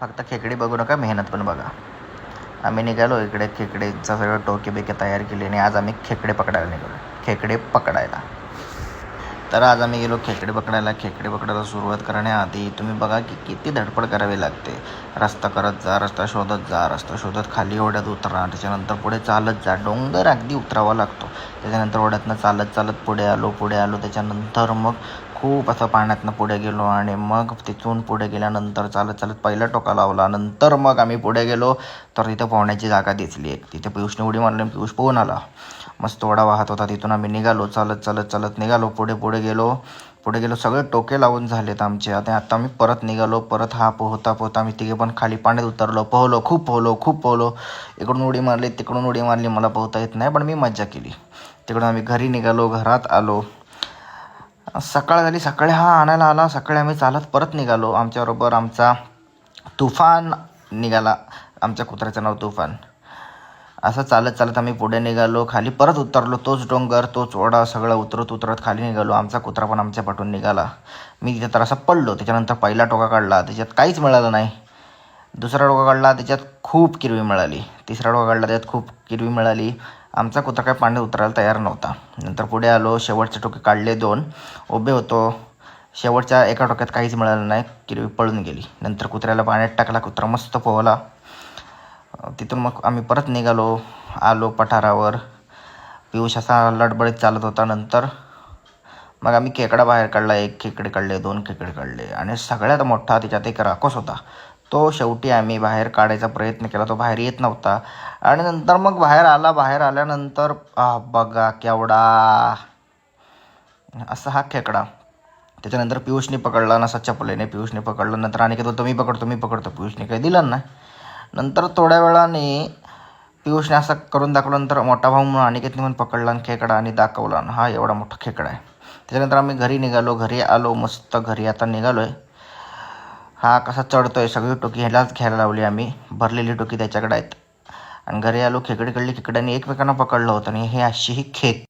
फक्त खेकडी बघू नका, मेहनत पण बघा. आम्ही निघालो इकडे खेकडेचं सगळं टोके बिके तयार केले आणि आज आम्ही खेकडे पकडायला निघालो. खेकडे पकडायला. तर आज आम्ही गेलो खेकडे पकडायला सुरुवात करण्याआधी तुम्ही बघा की किती धडपड करावी लागते. रस्ता करत जा, रस्ता शोधत खाली ओढ्यात उतरा, त्याच्यानंतर पुढे चालत जा, डोंगर अगदी उतरावा लागतो. त्याच्यानंतर ओढ्यातनं चालत पुढे आलो. त्याच्यानंतर मग खूप असं पाण्यातनं पुढे गेलो आणि मग तिथून पुढे गेल्यानंतर चालत पहिला टोका लावला. नंतर मग आम्ही पुढे गेलो तर तिथं पोहण्याची जागा दिसली एक. तिथे पियुषने उडी मारली आणि पियुष पोहून आला. मस्त ओढा वाहत होता. तिथून आम्ही निघालो चालत निघालो. पुढे गेलो सगळे टोके लावून झालेत आमचे. आता आम्ही परत निघालो. परत हा पोहता आम्ही तिघे पण खाली पाण्यात उतरलो. खूप पोहलो. इकडून उडी मारली, तिकडून उडी मारली. मला पोहता येत नाही पण मी मज्जा केली. तिकडून आम्ही घरी निघालो. घरात आलो. सकाळ झाली. सकाळी हा आणायला आला. सकाळी आम्ही चालत परत निघालो. आमच्याबरोबर आमचा तुफान निघाला. आमच्या कुत्र्याचं नाव तुफान. असं चालत आम्ही पुढे निघालो. खाली परत उतरलो. तोच डोंगर, तोच ओढा, सगळं उतरत खाली निघालो. आमचा कुत्रा पण आमच्या पाठून निघाला. मी तिथे तर असं पडलो. त्याच्यानंतर पहिला टोका काढला, त्याच्यात काहीच मिळालं नाही. दुसरा टोका काढला, त्याच्यात खूप किरवी मिळाली. तिसरा टोका काढला, त्याच्यात खूप किरवी मिळाली. आमचा कुत्रा काय पाण्यात उतरायला तयार नव्हता. नंतर पुढे आलो. शेवटचे टोके काढले 2. उभे होतो. शेवटच्या एका टोक्यात काहीच मिळालं नाही. किरवी पळून गेली. नंतर कुत्र्याला पाण्यात टाकला. कुत्रा मस्त पोहला. तिथून मग आम्ही परत निघालो. आलो पठारावर. पियुष असा लडबडीत चालत होता. नंतर मग आम्ही खेकडा बाहेर काढला. 1 खेकडे काढले, 2 खेकडे काढले आणि सगळ्यात मोठा त्याच्यात एक राकोस होता. तो शेवटी आम्ही बाहेर काढायचा प्रयत्न केला. तो बाहेर येत नव्हता आणि नंतर मग बाहेर आला. बाहेर आल्यानंतर बघा केवढा असा हा खेकडा. त्याच्यानंतर पियुषने पकडला नसा चपलेने. पियुषने पकडला. नंतर अनिकेत बोलतो मी पकडतो. पियुषने काही दिलं नाही. नंतर थोड्या वेळाने पियुषने असं करून दाखवल्यानंतर मोठा भाऊ म्हणून अनिकेतने पण पकडला आणि खेकडा आणि दाखवला. हा एवढा मोठा खेकडा आहे. त्याच्यानंतर आम्ही घरी निघालो. घरी आलो. मस्त घरी आता निघालो आहे. हा कसा चढतोय. सगळी टोकी ह्यालाच घ्यायला लावली आम्ही. भरलेली टोकी त्याच्याकडे आहेत. आणि घरी आलो. खेकडी काढली. खेकड्याने एकमेकांना पकडलं होतं आणि हे अशी ही खेक